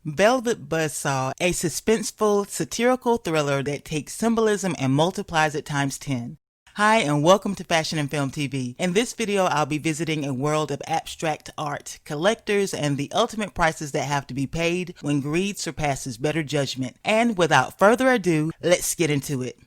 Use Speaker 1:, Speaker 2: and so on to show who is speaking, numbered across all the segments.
Speaker 1: Velvet Buzzsaw, a suspenseful, satirical thriller that takes symbolism and multiplies it times 10. Hi and welcome to Fashion and Film TV. In this video I'll be visiting a world of abstract art, collectors, and the ultimate prices that have to be paid when greed surpasses better judgment. And without further ado, let's get into it.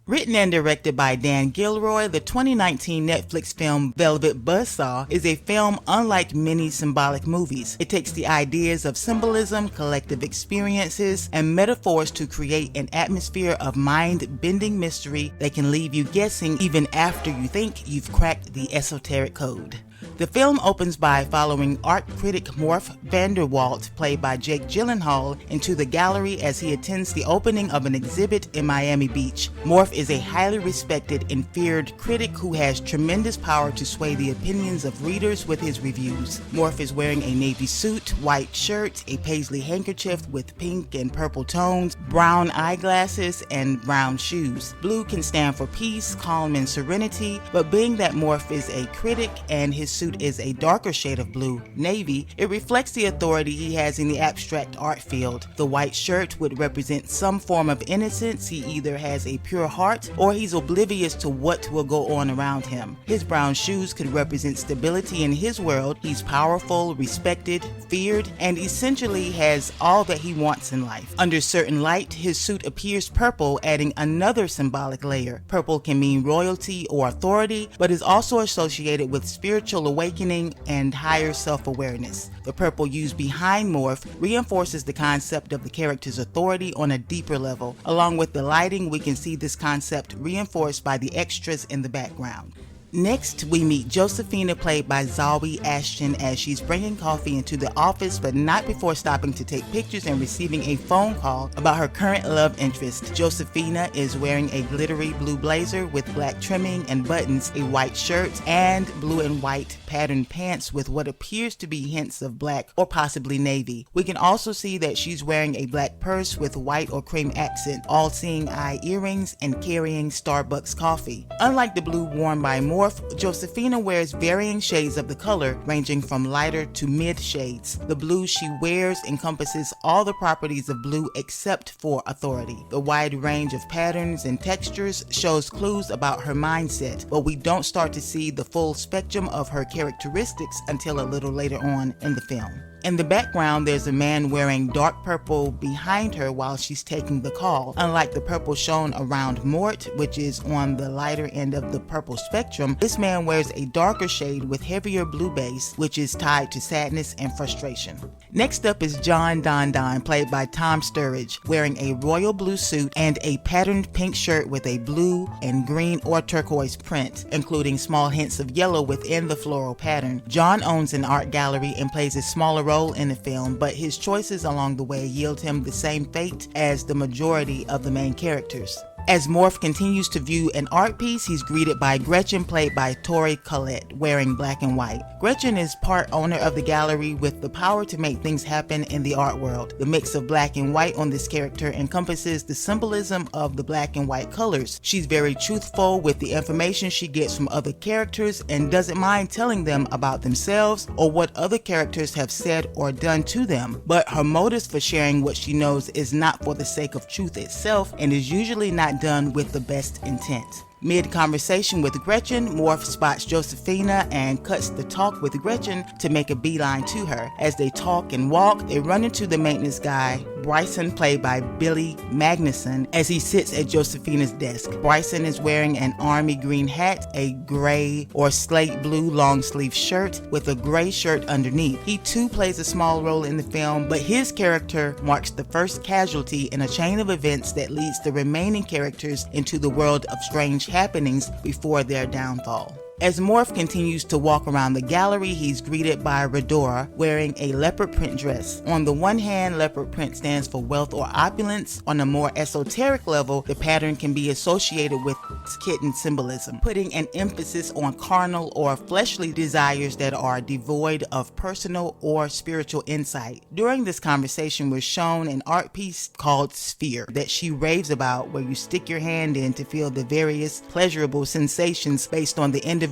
Speaker 1: Written and directed by Dan Gilroy, the 2019 Netflix film Velvet Buzzsaw is a film unlike many symbolic movies. It takes the ideas of symbolism, collective experiences, and metaphors to create an atmosphere of mind-bending mystery that can leave you guessing even after you think you've cracked the esoteric code. The film opens by following art critic Morf Vanderwalt, played by Jake Gyllenhaal, into the gallery as he attends the opening of an exhibit in Miami Beach. Morf is a highly respected and feared critic who has tremendous power to sway the opinions of readers with his reviews. Morf is wearing a navy suit, white shirt, a paisley handkerchief with pink and purple tones, brown eyeglasses, and brown shoes. Blue can stand for peace, calm, and serenity, but being that Morf is a critic and his suit is a darker shade of blue, navy, it reflects the authority he has in the abstract art field. The white shirt would represent some form of innocence. He either has a pure heart or he's oblivious to what will go on around him. His brown shoes could represent stability in his world. He's powerful, respected, feared, and essentially has all that he wants in life. Under certain light, his suit appears purple, adding another symbolic layer. Purple can mean royalty or authority, but is also associated with spiritual awakening and higher self-awareness. The purple used behind Morf reinforces the concept of the character's authority on a deeper level. Along with the lighting, we can see this concept reinforced by the extras in the background. Next, we meet Josephina, played by Zawe Ashton, as she's bringing coffee into the office, but not before stopping to take pictures and receiving a phone call about her current love interest. Josephina is wearing a glittery blue blazer with black trimming and buttons, a white shirt, and blue and white patterned pants with what appears to be hints of black or possibly navy. We can also see that she's wearing a black purse with white or cream accent, all-seeing eye earrings, and carrying Starbucks coffee. Unlike the blue worn by Morf, Josephina wears varying shades of the color, ranging from lighter to mid shades. The blue she wears encompasses all the properties of blue except for authority. The wide range of patterns and textures shows clues about her mindset, but we don't start to see the full spectrum of her characteristics until a little later on in the film. In the background, there's a man wearing dark purple behind her while she's taking the call. Unlike the purple shown around Mort, which is on the lighter end of the purple spectrum, this man wears a darker shade with heavier blue base, which is tied to sadness and frustration. Next up is Jon Dondon, played by Sturridge, wearing a royal blue suit and a patterned pink shirt with a blue and green or turquoise print, including small hints of yellow within the floral pattern. Jon owns an art gallery and plays a smaller role in the film, but his choices along the way yield him the same fate as the majority of the main characters. As Morf continues to view an art piece, he's greeted by Gretchen, played by Collette, wearing black and white. Gretchen is part owner of the gallery with the power to make things happen in the art world. The mix of black and white on this character encompasses the symbolism of the black and white colors. She's very truthful with the information she gets from other characters and doesn't mind telling them about themselves or what other characters have said or done to them. But her motives for sharing what she knows is not for the sake of truth itself and is usually not done with the best intent. Mid-conversation with Gretchen, Morf spots Josephina and cuts the talk with Gretchen to make a beeline to her. As they talk and walk, they run into the maintenance guy, Bryson, played by Billy Magnussen, as he sits at Josephina's desk. Bryson is wearing an army green hat, a gray or slate blue long sleeve shirt with a gray shirt underneath. He too plays a small role in the film, but his character marks the first casualty in a chain of events that leads the remaining characters into the world of strange happenings before their downfall. As Morf continues to walk around the gallery, he's greeted by Rhodora wearing a leopard print dress. On the one hand, leopard print stands for wealth or opulence. On a more esoteric level, the pattern can be associated with kitten symbolism, putting an emphasis on carnal or fleshly desires that are devoid of personal or spiritual insight. During this conversation, we're shown an art piece called Sphere that she raves about, where you stick your hand in to feel the various pleasurable sensations based on the individual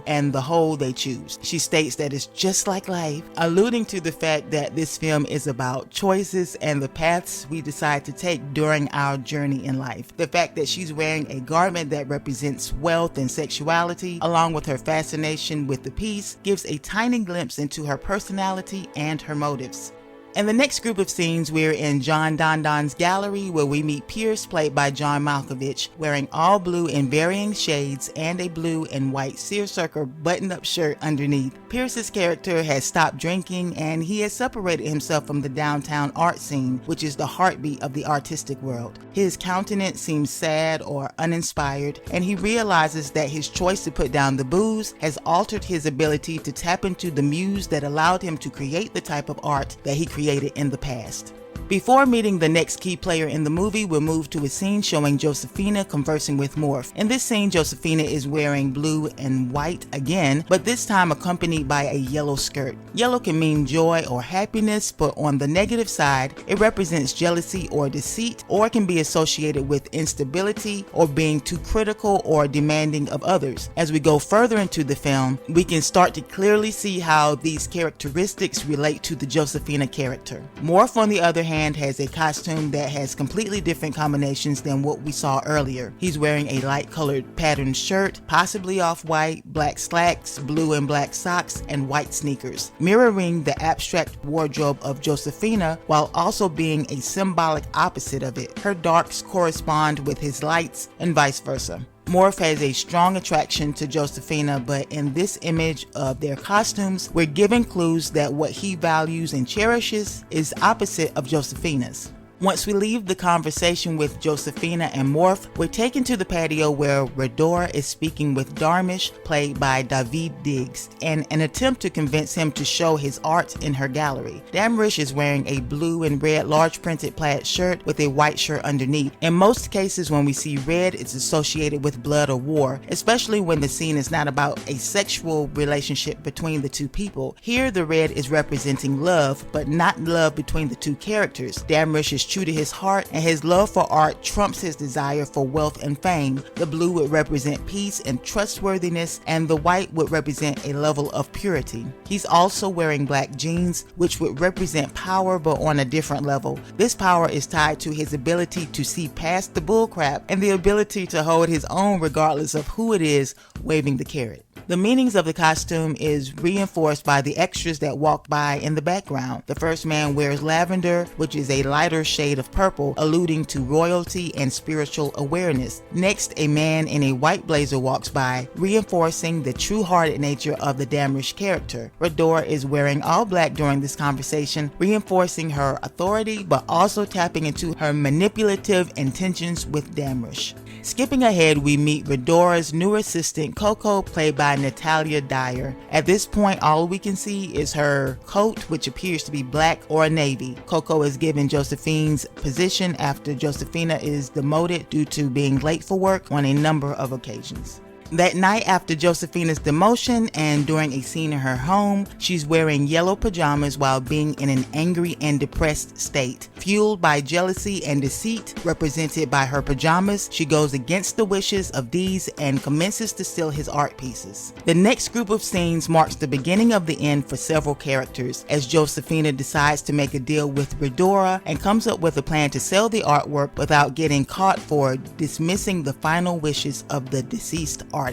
Speaker 1: and the whole they choose. She states that it's just like life, alluding to the fact that this film is about choices and the paths we decide to take during our journey in life. The fact that she's wearing a garment that represents wealth and sexuality, along with her fascination with the piece, gives a tiny glimpse into her personality and her motives. In the next group of scenes, we're in Jon Dondon's gallery, where we meet Piers, played by Jon Malkovich, wearing all blue in varying shades and a blue and white seersucker button-up shirt underneath. Piers's character has stopped drinking and he has separated himself from the downtown art scene, which is the heartbeat of the artistic world. His countenance seems sad or uninspired, and he realizes that his choice to put down the booze has altered his ability to tap into the muse that allowed him to create the type of art that he created in the past. Before meeting the next key player in the movie, we'll move to a scene showing Josephina conversing with Morf. In this scene, Josephina is wearing blue and white again, but this time accompanied by a yellow skirt. Yellow can mean joy or happiness, but on the negative side, it represents jealousy or deceit, or it can be associated with instability or being too critical or demanding of others. As we go further into the film, we can start to clearly see how these characteristics relate to the Josephina character. Morf, on the other hand, has a costume that has completely different combinations than what we saw earlier. He's wearing a light colored patterned shirt, possibly off-white, black slacks, blue and black socks, and white sneakers, mirroring the abstract wardrobe of Josephina while also being a symbolic opposite of it. Her darks correspond with his lights and vice versa. Morf has a strong attraction to Josephina, but in this image of their costumes, we're given clues that what he values and cherishes is opposite of Josephina's. Once we leave the conversation with Josephina and Morf, we're taken to the patio where Rhodora is speaking with Damrish, played by David Diggs, in an attempt to convince him to show his art in her gallery. Damrish is wearing a blue and red large printed plaid shirt with a white shirt underneath. In most cases, when we see red, it's associated with blood or war, especially when the scene is not about a sexual relationship between the two people. Here, the red is representing love, but not love between the two characters. Damrish is true to his heart, and his love for art trumps his desire for wealth and fame. The blue would represent peace and trustworthiness, and the white would represent a level of purity. He's also wearing black jeans, which would represent power, but on a different level. This power is tied to his ability to see past the bullcrap and the ability to hold his own regardless of who it is waving the carrot. The meanings of the costume is reinforced by the extras that walk by in the background. The first man wears lavender, which is a lighter shade of purple, alluding to royalty and spiritual awareness. Next, a man in a white blazer walks by, reinforcing the true-hearted nature of the Damrish character. Rhodora is wearing all black during this conversation, reinforcing her authority, but also tapping into her manipulative intentions with Damrish. Skipping ahead, we meet Rhodora's new assistant, Coco, played by Natalia Dyer. At this point, all we can see is her coat, which appears to be black or navy. Coco is given Josephine's position after Josephina is demoted due to being late for work on a number of occasions. That night, after Josephina's demotion and during a scene in her home, she's wearing yellow pajamas while being in an angry and depressed state. Fueled by jealousy and deceit, represented by her pajamas, she goes against the wishes of Dees and commences to steal his art pieces. The next group of scenes marks the beginning of the end for several characters, as Josephina decides to make a deal with Rhodora and comes up with a plan to sell the artwork without getting caught for dismissing the final wishes of the deceased artist.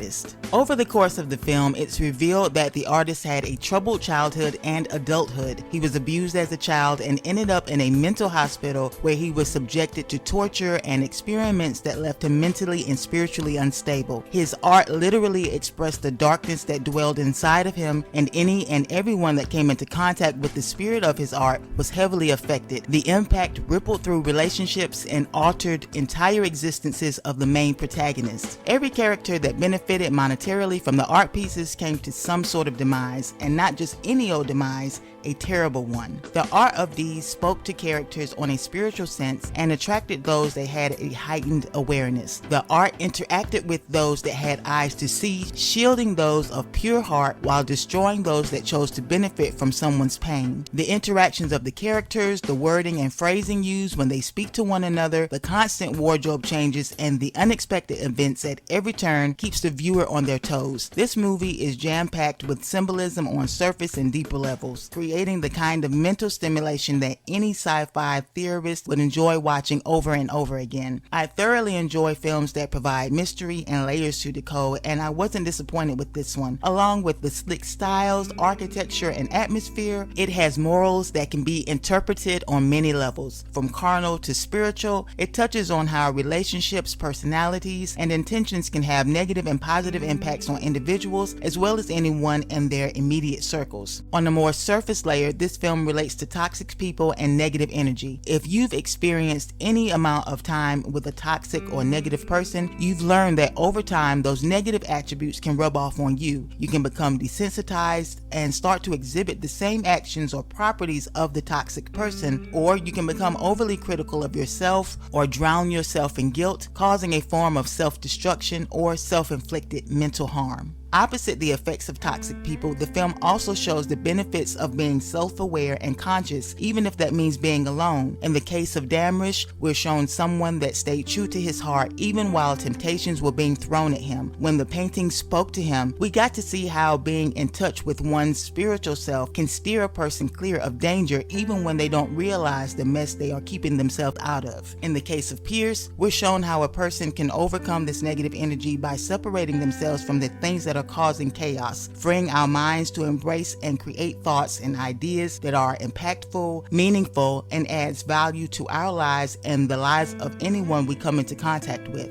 Speaker 1: Over the course of the film, it's revealed that the artist had a troubled childhood and adulthood. He was abused as a child and ended up in a mental hospital where he was subjected to torture and experiments that left him mentally and spiritually unstable. His art literally expressed the darkness that dwelled inside of him, and any and everyone that came into contact with the spirit of his art was heavily affected. The impact rippled through relationships and altered entire existences of the main protagonist. Every character that benefited benefited monetarily from the art pieces came to some sort of demise, and not just any old demise, a terrible one. The art of these spoke to characters on a spiritual sense and attracted those that had a heightened awareness. The art interacted with those that had eyes to see, shielding those of pure heart while destroying those that chose to benefit from someone's pain. The interactions of the characters, the wording and phrasing used when they speak to one another, the constant wardrobe changes, and the unexpected events at every turn keeps the viewer on their toes. This movie is jam-packed with symbolism on surface and deeper levels, creating the kind of mental stimulation that any sci-fi theorist would enjoy watching over and over again. I thoroughly enjoy films that provide mystery and layers to decode, and I wasn't disappointed with this one. Along with the slick styles, architecture, and atmosphere, it has morals that can be interpreted on many levels. From carnal to spiritual, it touches on how relationships, personalities, and intentions can have negative and positive impacts on individuals as well as anyone in their immediate circles. On a more surface layer, this film relates to toxic people and negative energy. If you've experienced any amount of time with a toxic or negative person, you've learned that over time those negative attributes can rub off on you. You can become desensitized and start to exhibit the same actions or properties of the toxic person, or you can become overly critical of yourself or drown yourself in guilt, causing a form of self-destruction or self-inflicted mental harm. Opposite the effects of toxic people, the film also shows the benefits of being self-aware and conscious, even if that means being alone. In the case of Damrish, we're shown someone that stayed true to his heart even while temptations were being thrown at him. When the painting spoke to him, we got to see how being in touch with one's spiritual self can steer a person clear of danger even when they don't realize the mess they are keeping themselves out of. In the case of Piers, we're shown how a person can overcome this negative energy by separating themselves from the things that are causing chaos, freeing our minds to embrace and create thoughts and ideas that are impactful, meaningful, and adds value to our lives and the lives of anyone we come into contact with.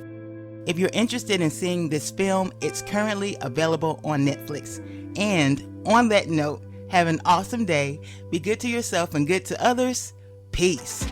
Speaker 1: If you're interested in seeing this film, it's currently available on Netflix. And on that note, have an awesome day, be good to yourself and good to others. Peace.